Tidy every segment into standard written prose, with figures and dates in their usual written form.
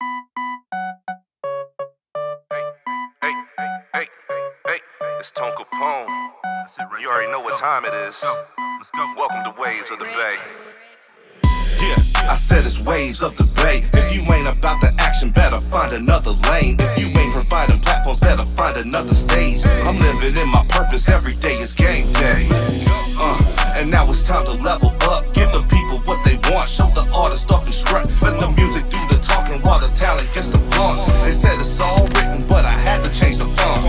Hey, hey, hey, it's Tone Capone. You already know what time it is. Let's go. Welcome to Waves of the Bay. Yeah, I said it's Waves of the Bay. If you ain't about the action, better find another lane. If you ain't providing platforms, better find another stage. I'm living in my purpose, every day is game day. And now it's time to level up. Give the people what they want, show the artist off and strut. Let the music do the talking while the talent gets the flaunt. They said it's all written, but I had to change the font.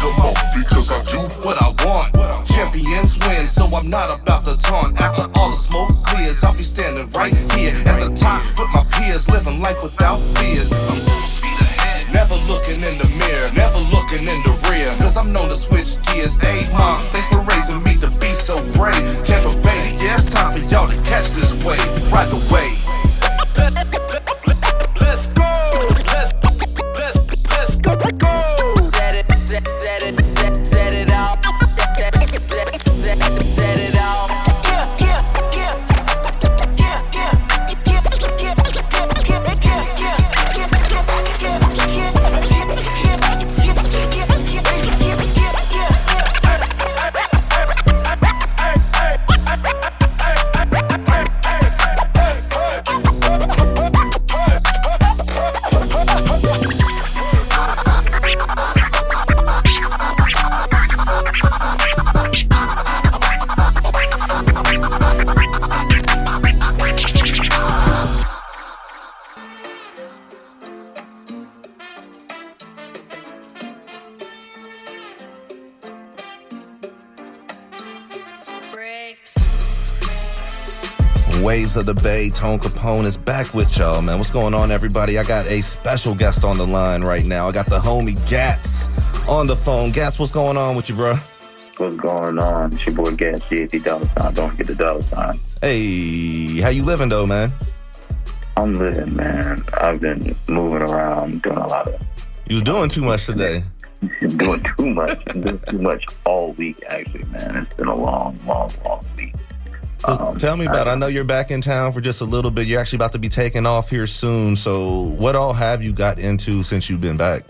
Come on, because I do what I want. Champions win, so I'm not about to taunt. After all the smoke clears, I'll be standing right here at the top with my peers, living life without fears. I'm full speed ahead, never looking in the mirror, never looking in the rear, cause I'm known to switch gears. Hey mom, thanks for raising me to be so brave. Tampa Bay, yeah, it's time for y'all to catch this wave. Ride the wave. Let's go. Let's go. Set it off. Set it off. Waves of the Bay, Tone Capone is back with y'all, man. What's going on, everybody? I got a special guest on the line right now. I got the homie Gats on the phone. Gats, what's going on with you, bro? What's going on? It's your boy Gats, $50. Don't forget the $. Hey, how you living, though, man? I'm living, man. I've been moving around, doing a lot of... You was doing too much today. Doing too much. Doing too much all week, actually, man. It's been a long week. Tell me about it. I know you're back in town for just a little bit. You're actually about to be taking off here soon. So what all have you got into since you've been back?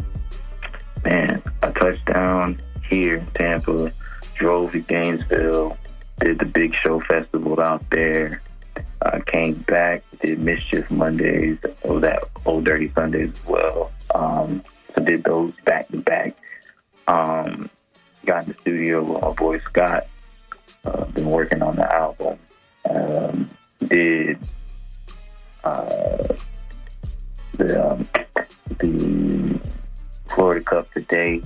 Man, I touched down here in Tampa, drove to Gainesville, did the Big Show Festival out there. I came back, did Mischief Mondays, or that Old Dirty Sundays as well. So did those back to back. Got in the studio with my boy Scott. Been working on the album. Did the Florida Cup today.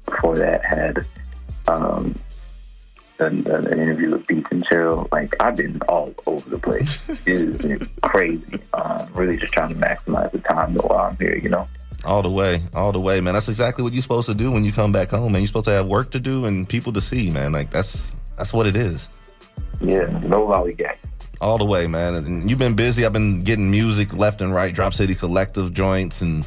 Before that, had an interview with Beats and Chill. Like, I've been all over the place. It's been crazy. Really just trying to maximize the time while I'm here, you know? All the way, man. That's exactly what you're supposed to do when you come back home, man. You're supposed to have work to do and people to see, man. Like, that's what it is. Yeah, no lollygag. All the way, man. And you've been busy. I've been getting music left and right, Drop City Collective joints and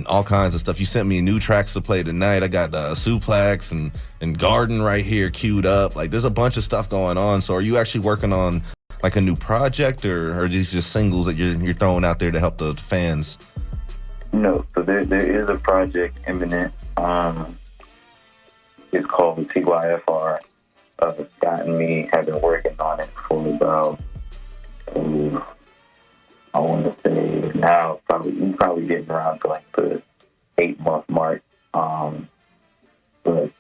all kinds of stuff. You sent me new tracks to play tonight. I got Suplex and Garden right here queued up. Like, there's a bunch of stuff going on. So are you actually working on, like, a new project, or are these just singles that you're throwing out there to help the fans? No, so there is a project imminent. It's called TYFR. Scott and me have been working on it for about, I want to say now, probably getting around to like the 8-month mark. But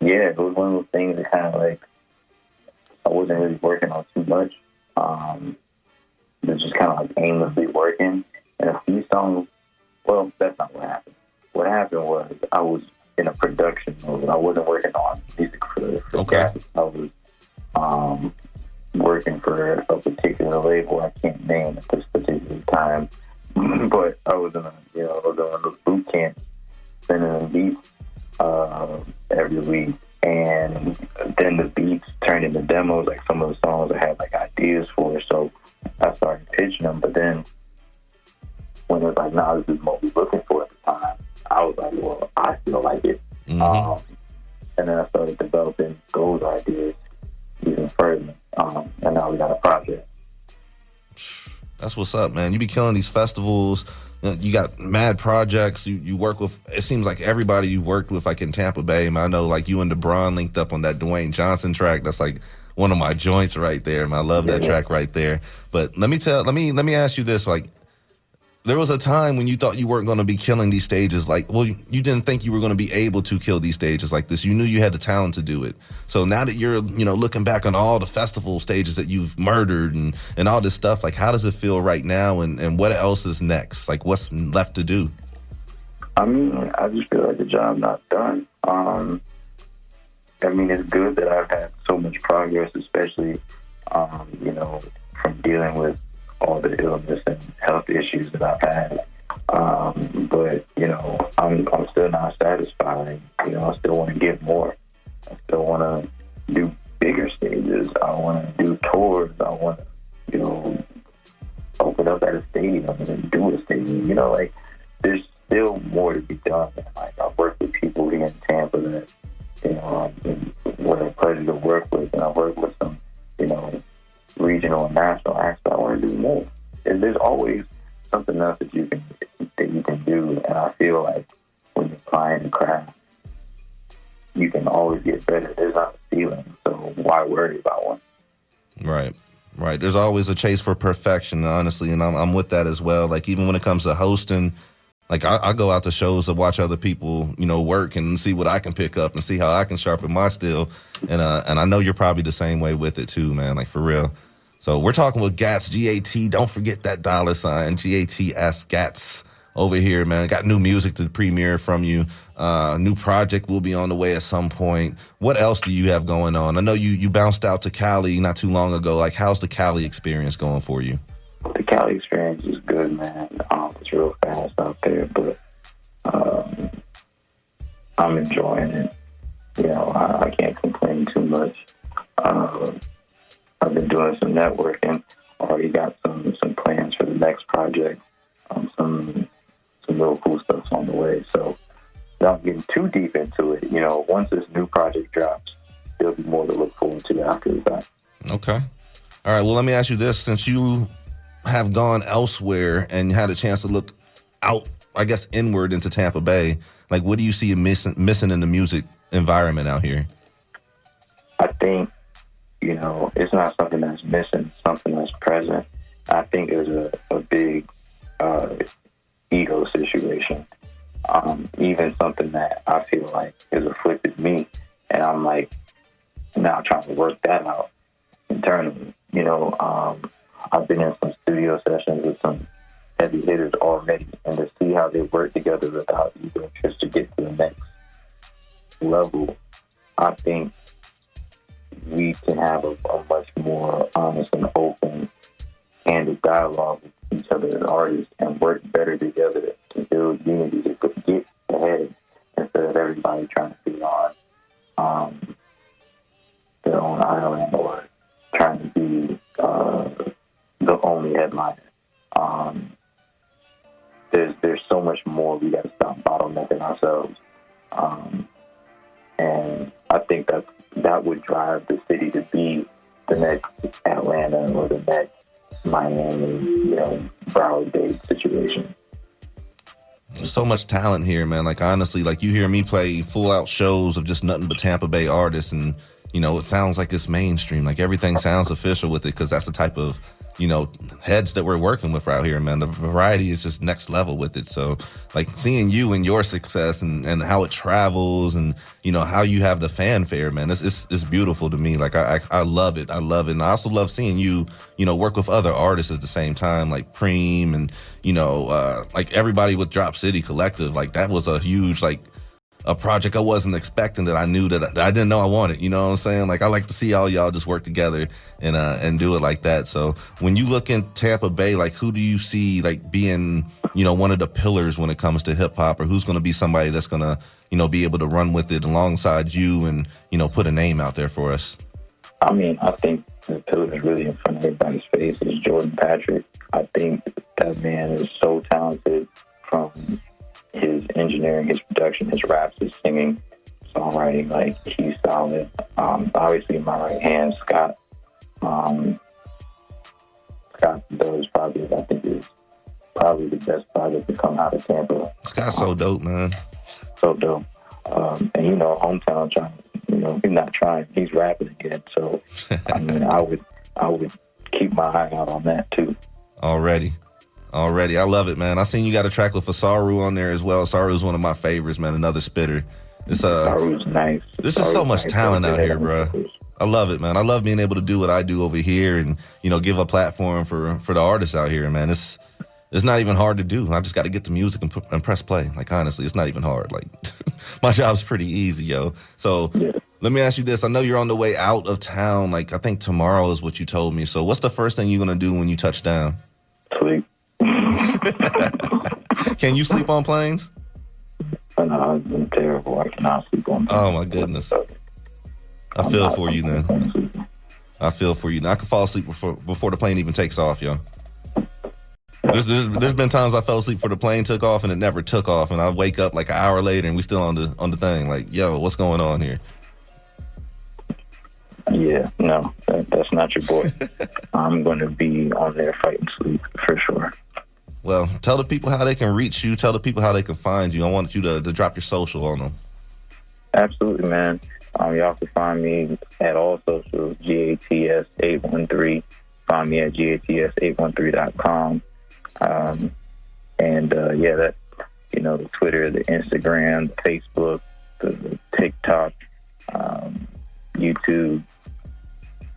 yeah, it was one of those things that kind of like, I wasn't really working on too much. It was just kind of like aimlessly working. And a few songs, well, that's not what happened. What happened was I was in a production mode. I wasn't working on music for okay. Graphics. I was working for a particular label I can't name at this particular time. But I was in a boot camp, sending them beats every week. And then the beats turned into demos. Like, some of the songs I had like ideas for, so I started pitching them. But then when it was like, nah, this is what we're looking for at the time, I was like, well, I feel like it. Mm-hmm. And then I started developing those ideas even further. And now we got a project. That's what's up, man. You be killing these festivals. You got mad projects. You work with, it seems like everybody you've worked with, like in Tampa Bay. Man, I know like you and DeBron linked up on that Dwayne Johnson track. That's like one of my joints right there, man. I love that track right there. But let me ask you this, like, there was a time when you thought you weren't going to be killing these stages. Like, well, you didn't think you were going to be able to kill these stages like this. You knew you had the talent to do it. So now that you're, looking back on all the festival stages that you've murdered and all this stuff, like, how does it feel right now? And what else is next? Like, what's left to do? I mean, I just feel like the job not done. I mean, it's good that I've had so much progress, especially, from dealing with all the illness and health issues that I've had. But, I'm still not satisfied. I still want to get more. I still want to do bigger stages. I want to do tours. I want to, open up at a stadium and do a stadium. There's still more to be done. Like, I've worked with people here in Tampa that, what a pleasure to work with. And I've worked with some, regional and national acts that I want to do more. And there's always something else that you can do. And I feel like when you're applying the craft, you can always get better. There's not a ceiling, so why worry about one? Right. There's always a chase for perfection, honestly, and I'm with that as well. Like, even when it comes to hosting, like, I go out to shows to watch other people, work and see what I can pick up and see how I can sharpen my skill. And I know you're probably the same way with it too, man, like, for real. So we're talking with Gats, G-A-T. Don't forget that $, G-A-T-S, Gats over here, man. Got new music to premiere from you. New project will be on the way at some point. What else do you have going on? I know you bounced out to Cali not too long ago. Like, how's the Cali experience going for you? The Cali experience is good, man. It's real fast out there, but I'm enjoying it. I can't complain too much. I've been doing some networking. Already got some plans for the next project. Some real cool stuff's on the way. So without getting too deep into it, once this new project drops, there'll be more to look forward to after that. Okay. All right. Well, let me ask you this: since you have gone elsewhere and had a chance to look out, I guess, inward into Tampa Bay, like, what do you see missing in the music environment out here? I think, it's not something that's missing, it's something that's present. I think there's a big ego situation. Even something that I feel like has afflicted me, and I'm like now trying to work that out internally. I've been in some studio sessions with some heavy hitters already, and to see how they work together without ego just to get to the next level, I think we can have a much more honest and open, candid dialogue with each other as artists and work better together to build unity, to get ahead instead of everybody trying to be on their own island or trying to be the only headliner. There's so much more. We got to stop bottlenecking ourselves, and I think that would drive the city to be the next Atlanta or the next Miami, Broward-Dade situation. There's so much talent here, man. Like, honestly, like, you hear me play full-out shows of just nothing but Tampa Bay artists, and, it sounds like it's mainstream. Like, everything sounds official with it because that's the type of, heads that we're working with out here, man. The variety is just next level with it. So, like, seeing you and your success and how it travels and, how you have the fanfare, man, it's beautiful to me. Like, I love it. I love it. And I also love seeing you, work with other artists at the same time, like Preem and, like everybody with Drop City Collective. Like, that was a huge, like, a project I wasn't expecting that I knew that I didn't know I wanted. You know what I'm saying? Like, I like to see all y'all just work together and do it like that. So when you look in Tampa Bay, like, who do you see, like, being, one of the pillars when it comes to hip hop, or who's going to be somebody that's going to, be able to run with it alongside you and, put a name out there for us? I mean, I think the pillar is really in front of everybody's face is Jordan Patrick. I think that man is so talented, from his engineering, his production, his raps, his singing, songwriting. Like, he's solid. Obviously, my right hand, Scott Scott does project, I think, is probably the best project to come out of Tampa. Scott's so dope, man. So dope. And, you know, hometown trying, you know, he's not trying, he's rapping again. So, I mean, I would keep my eye out on that, too. Already. I love it, man. I seen you got a track with Fasaru on there as well. Saru's one of my favorites, man. Another spitter. Saru's nice. This is so much talent out here, bro. I love it, man. I love being able to do what I do over here and, you know, give a platform for the artists out here, man. It's not even hard to do. I just got to get the music and press play. Like, honestly, it's not even hard. Like, my job's pretty easy, yo. So let me ask you this. I know you're on the way out of town. Like, I think tomorrow is what you told me. So what's the first thing you're going to do when you touch down? Sleep. Can you sleep on planes? No, I'm terrible. I cannot sleep on planes. Oh, my goodness. I feel for you, man. I feel for you. Now, I can fall asleep before the plane even takes off, yo. There's been times I fell asleep before the plane took off and it never took off, and I wake up like an hour later and we still on the thing. Like, yo, what's going on here? Yeah, no, that's not your boy. I'm going to be on there fighting sleep for sure. Well, tell the people how they can reach you. Tell the people how they can find you. I want you to drop your social on them. Absolutely, man. Y'all can find me at all socials, GATS813. Find me at GATS813.com. That, you know, the Twitter, the Instagram, the Facebook, the TikTok, YouTube.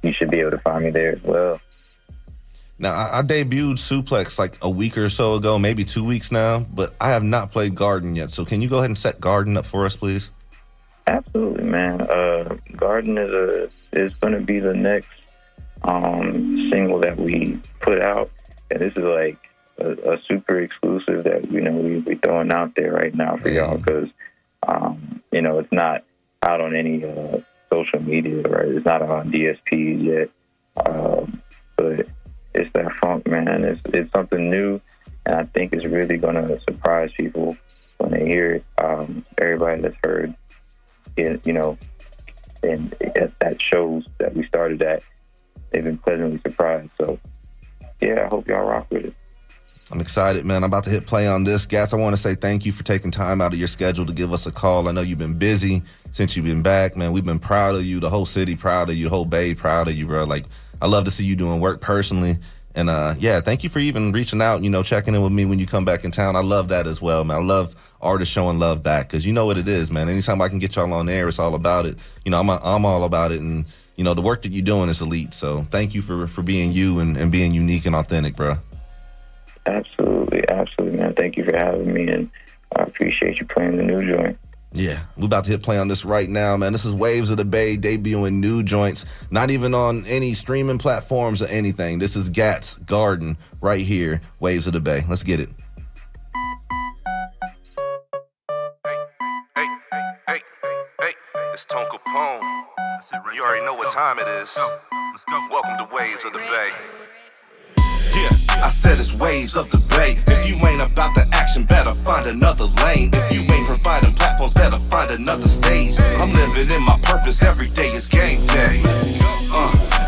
You should be able to find me there as well. Now, I debuted Suplex like a week or so ago, maybe 2 weeks now, but I have not played Garden yet. So can you go ahead and set Garden up for us, please? Absolutely, man. Garden is going to be the next single that we put out, and this is like a super exclusive that, you know, we're throwing out there right now for y'all because, you know, it's not out on any social media, right? It's not on DSPs yet, but it's that funk, man. It's something new, and I think it's really going to surprise people when they hear it. Everybody that's heard it, you know, and that shows that we started at, they've been pleasantly surprised. So, yeah, I hope y'all rock with it. I'm excited, man. I'm about to hit play on this. Gats, I want to say thank you for taking time out of your schedule to give us a call. I know you've been busy since you've been back, man. We've been proud of you, the whole city proud of you, the whole Bay proud of you, bro. Like, I love to see you doing work personally. And, thank you for even reaching out, you know, checking in with me when you come back in town. I love that as well, man. I love artists showing love back because you know what it is, man. Anytime I can get y'all on air, it's all about it. You know, I'm all about it. And, you know, the work that you're doing is elite. So thank you for being you and being unique and authentic, bro. Absolutely, man. Thank you for having me, and I appreciate you playing the new joint. Yeah, we're about to hit play on this right now, man. This is Waves of the Bay debuting new joints, not even on any streaming platforms or anything. This is Gat's Garden right here, Waves of the Bay. Let's get it. Hey, it's Tone Capone. You already know what time it is. Let's go. Welcome to Waves of the Bay. Yeah, I said it's Waves of the Bay. If you ain't about the action, better find another lane. If you ain't providing platforms, better find another stage. I'm living in my purpose, every day is game day.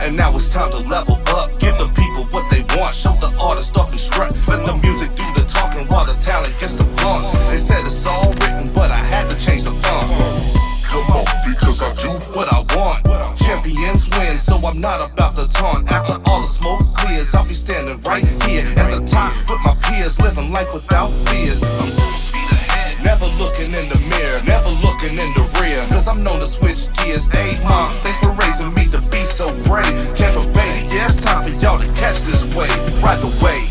And now it's time to level up. Give the people what they want, show the artist off and strut. Let the music do the talking while the talent gets the fun. They said it's all written, but I had to change the font. Come on, because I do what I want. Champions win, so I'm not about to taunt. After all the smoke clears, I'll be standing right here at the top with my peers, living life without fears. I'm full speed ahead, never looking in the mirror, never looking in the rear, cause I'm known to switch gears. Hey mom, thanks for raising me to be so brave. Tampa Bay, yeah, it's time for y'all to catch this wave. Ride the wave.